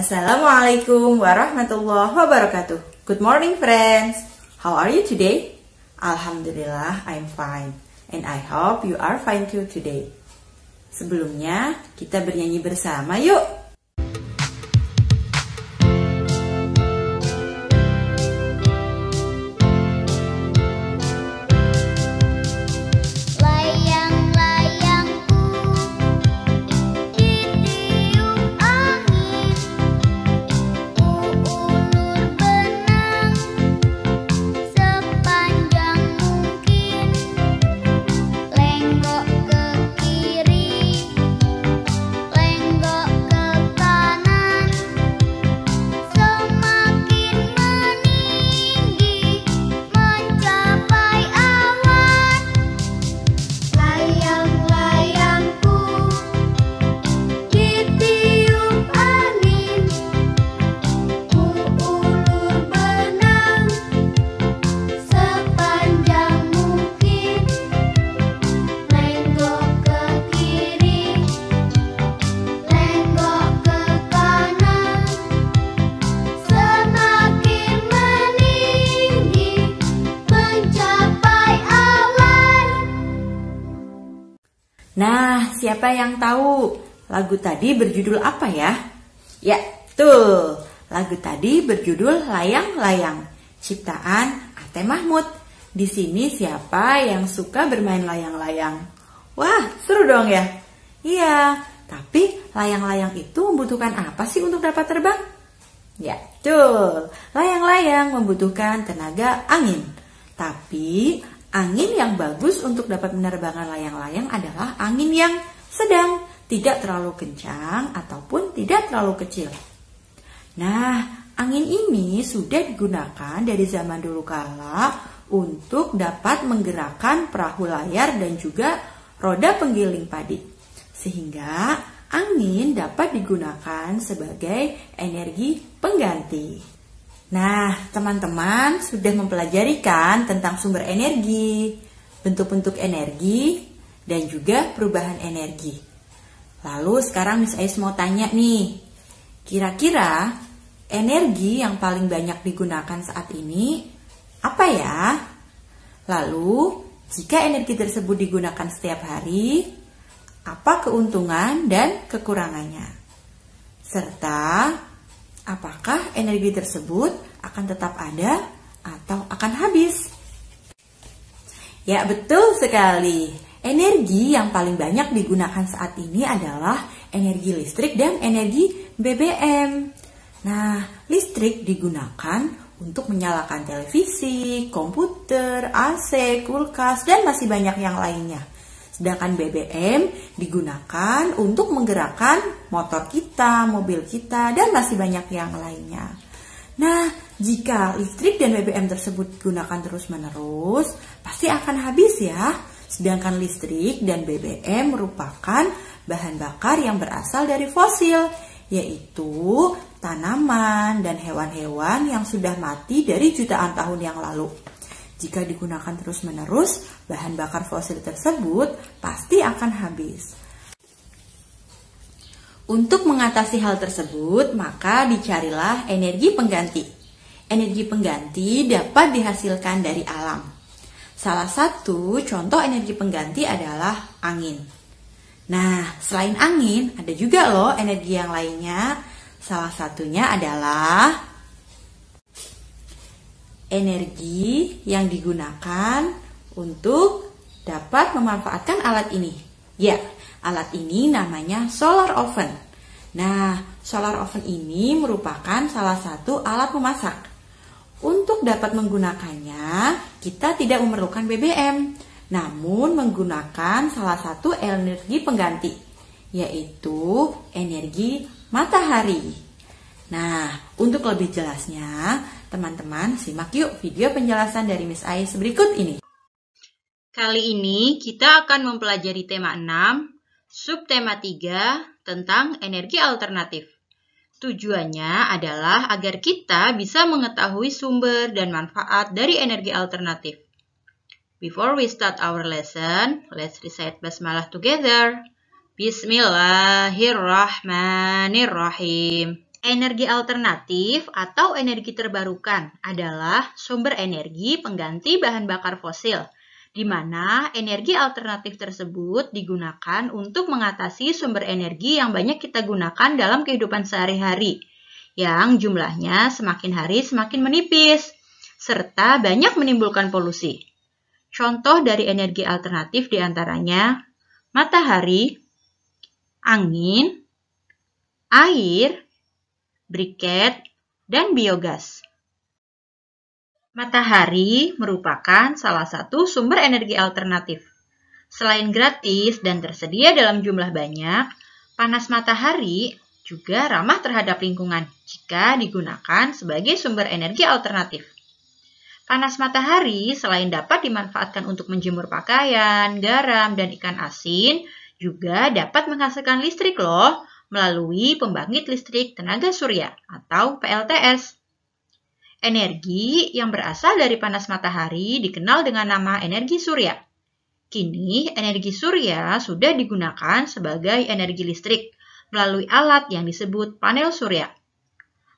Assalamualaikum warahmatullahi wabarakatuh. Good morning friends. How are you today? Alhamdulillah, I'm fine. And I hope you are fine too today. Sebelumnya, kita bernyanyi bersama yuk. Nah, siapa yang tahu lagu tadi berjudul apa ya? Ya, tuh. Lagu tadi berjudul Layang-Layang, ciptaan Ate Mahmud. Di sini siapa yang suka bermain layang-layang? Wah, seru dong ya? Iya, tapi layang-layang itu membutuhkan apa sih untuk dapat terbang? Ya, tuh. Layang-layang membutuhkan tenaga angin. Tapi angin yang bagus untuk dapat menerbangkan layang-layang adalah angin yang sedang, tidak terlalu kencang ataupun tidak terlalu kecil. Nah, angin ini sudah digunakan dari zaman dulu kala untuk dapat menggerakkan perahu layar dan juga roda penggiling padi. Sehingga angin dapat digunakan sebagai energi pengganti. Nah, teman-teman sudah mempelajari kan tentang sumber energi, bentuk-bentuk energi, dan juga perubahan energi. Lalu sekarang Miss Ais mau tanya nih, kira-kira energi yang paling banyak digunakan saat ini apa ya? Lalu, jika energi tersebut digunakan setiap hari, apa keuntungan dan kekurangannya? Serta apakah energi tersebut akan tetap ada atau akan habis? Ya, betul sekali. Energi yang paling banyak digunakan saat ini adalah energi listrik dan energi BBM. Nah, listrik digunakan untuk menyalakan televisi, komputer, AC, kulkas, dan masih banyak yang lainnya. Sedangkan BBM digunakan untuk menggerakkan motor kita, mobil kita, dan masih banyak yang lainnya. Nah, jika listrik dan BBM tersebut digunakan terus-menerus, pasti akan habis ya. Sedangkan listrik dan BBM merupakan bahan bakar yang berasal dari fosil, yaitu tanaman dan hewan-hewan yang sudah mati dari jutaan tahun yang lalu. Jika digunakan terus-menerus, bahan bakar fosil tersebut pasti akan habis. Untuk mengatasi hal tersebut, maka dicarilah energi pengganti. Energi pengganti dapat dihasilkan dari alam. Salah satu contoh energi pengganti adalah angin. Nah, selain angin, ada juga loh energi yang lainnya. Salah satunya adalah energi yang digunakan untuk dapat memanfaatkan alat ini. Ya, alat ini namanya solar oven. Nah, solar oven ini merupakan salah satu alat memasak. Untuk dapat menggunakannya, kita tidak memerlukan BBM, namun menggunakan salah satu energi pengganti, yaitu energi matahari. Nah, untuk lebih jelasnya, teman-teman simak yuk video penjelasan dari Miss Ais berikut ini. Kali ini kita akan mempelajari tema 6, subtema 3 tentang energi alternatif. Tujuannya adalah agar kita bisa mengetahui sumber dan manfaat dari energi alternatif. Before we start our lesson, let's recite basmalah together. Bismillahirrahmanirrahim. Energi alternatif atau energi terbarukan adalah sumber energi pengganti bahan bakar fosil, di mana energi alternatif tersebut digunakan untuk mengatasi sumber energi yang banyak kita gunakan dalam kehidupan sehari-hari, yang jumlahnya semakin hari semakin menipis, serta banyak menimbulkan polusi. Contoh dari energi alternatif diantaranya matahari, angin, air, briket, dan biogas. Matahari merupakan salah satu sumber energi alternatif. Selain gratis dan tersedia dalam jumlah banyak, panas matahari juga ramah terhadap lingkungan jika digunakan sebagai sumber energi alternatif. Panas matahari selain dapat dimanfaatkan untuk menjemur pakaian, garam, dan ikan asin, juga dapat menghasilkan listrik loh, melalui pembangkit listrik tenaga surya atau PLTS. Energi yang berasal dari panas matahari dikenal dengan nama energi surya. Kini, energi surya sudah digunakan sebagai energi listrik melalui alat yang disebut panel surya.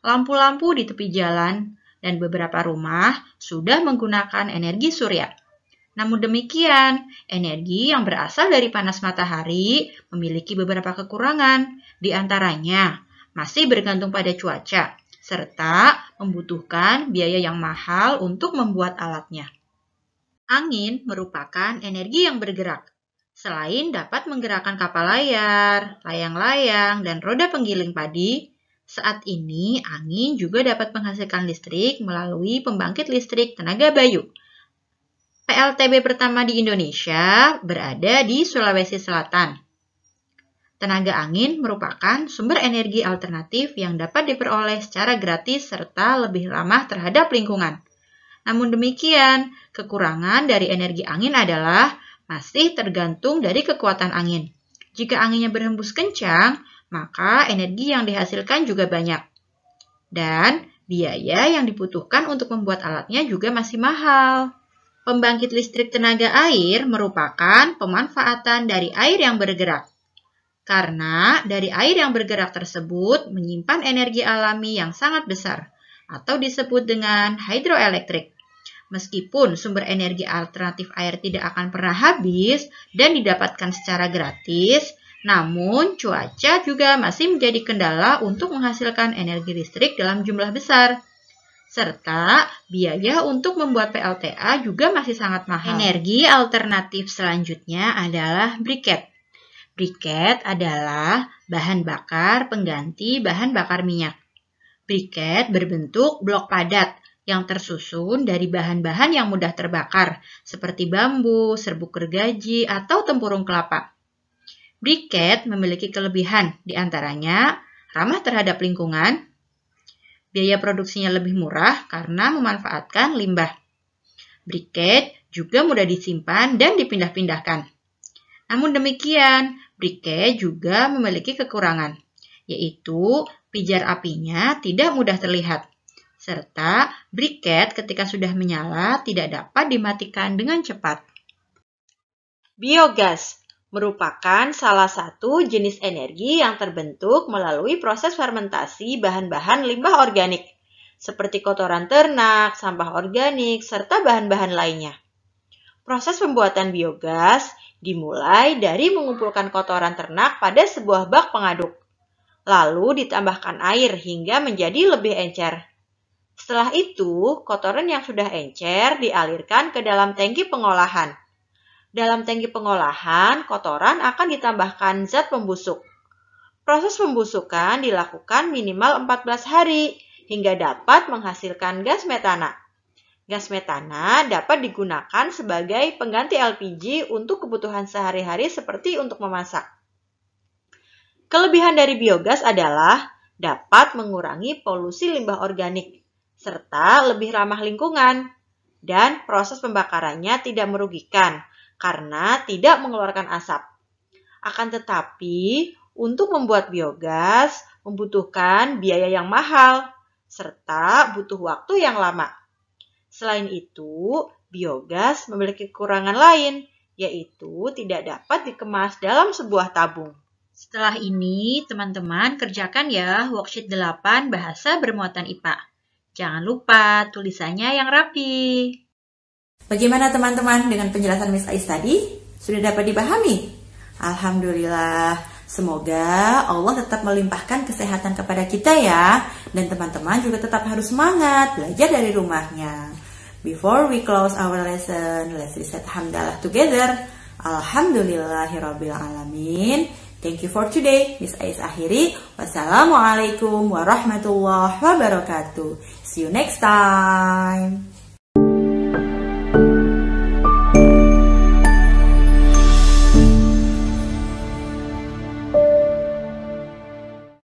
Lampu-lampu di tepi jalan dan beberapa rumah sudah menggunakan energi surya. Namun demikian, energi yang berasal dari panas matahari memiliki beberapa kekurangan, di antaranya masih bergantung pada cuaca, serta membutuhkan biaya yang mahal untuk membuat alatnya. Angin merupakan energi yang bergerak. Selain dapat menggerakkan kapal layar, layang-layang, dan roda penggiling padi, saat ini angin juga dapat menghasilkan listrik melalui pembangkit listrik tenaga bayu. PLTB pertama di Indonesia berada di Sulawesi Selatan. Tenaga angin merupakan sumber energi alternatif yang dapat diperoleh secara gratis serta lebih ramah terhadap lingkungan. Namun demikian, kekurangan dari energi angin adalah masih tergantung dari kekuatan angin. Jika anginnya berhembus kencang, maka energi yang dihasilkan juga banyak. Dan biaya yang dibutuhkan untuk membuat alatnya juga masih mahal. Pembangkit listrik tenaga air merupakan pemanfaatan dari air yang bergerak. Karena dari air yang bergerak tersebut menyimpan energi alami yang sangat besar, atau disebut dengan hidroelektrik. Meskipun sumber energi alternatif air tidak akan pernah habis dan didapatkan secara gratis, namun cuaca juga masih menjadi kendala untuk menghasilkan energi listrik dalam jumlah besar. Serta biaya untuk membuat PLTA juga masih sangat mahal. Energi alternatif selanjutnya adalah briket. Briket adalah bahan bakar pengganti bahan bakar minyak. Briket berbentuk blok padat yang tersusun dari bahan-bahan yang mudah terbakar, seperti bambu, serbuk gergaji, atau tempurung kelapa. Briket memiliki kelebihan, diantaranya ramah terhadap lingkungan, biaya produksinya lebih murah karena memanfaatkan limbah. Briket juga mudah disimpan dan dipindah-pindahkan. Namun demikian, briket juga memiliki kekurangan, yaitu pijar apinya tidak mudah terlihat, serta briket ketika sudah menyala tidak dapat dimatikan dengan cepat. Biogas merupakan salah satu jenis energi yang terbentuk melalui proses fermentasi bahan-bahan limbah organik, seperti kotoran ternak, sampah organik, serta bahan-bahan lainnya. Proses pembuatan biogas dimulai dari mengumpulkan kotoran ternak pada sebuah bak pengaduk, lalu ditambahkan air hingga menjadi lebih encer. Setelah itu, kotoran yang sudah encer dialirkan ke dalam tangki pengolahan. Dalam tangki pengolahan, kotoran akan ditambahkan zat pembusuk. Proses pembusukan dilakukan minimal 14 hari hingga dapat menghasilkan gas metana. Gas metana dapat digunakan sebagai pengganti LPG untuk kebutuhan sehari-hari seperti untuk memasak. Kelebihan dari biogas adalah dapat mengurangi polusi limbah organik, serta lebih ramah lingkungan, dan proses pembakarannya tidak merugikan karena tidak mengeluarkan asap. Akan tetapi, untuk membuat biogas membutuhkan biaya yang mahal, serta butuh waktu yang lama. Selain itu, biogas memiliki kekurangan lain, yaitu tidak dapat dikemas dalam sebuah tabung. Setelah ini, teman-teman kerjakan ya worksheet 8 bahasa bermuatan IPA. Jangan lupa tulisannya yang rapi. Bagaimana teman-teman dengan penjelasan Miss Ais tadi? Sudah dapat dipahami? Alhamdulillah. Semoga Allah tetap melimpahkan kesehatan kepada kita ya. Dan teman-teman juga tetap harus semangat belajar dari rumahnya. Before we close our lesson, let's recite hamdalah together. Alhamdulillahirabbil alamin. Thank you for today. Miss Ais akhiri. Wassalamualaikum warahmatullahi wabarakatuh. See you next time.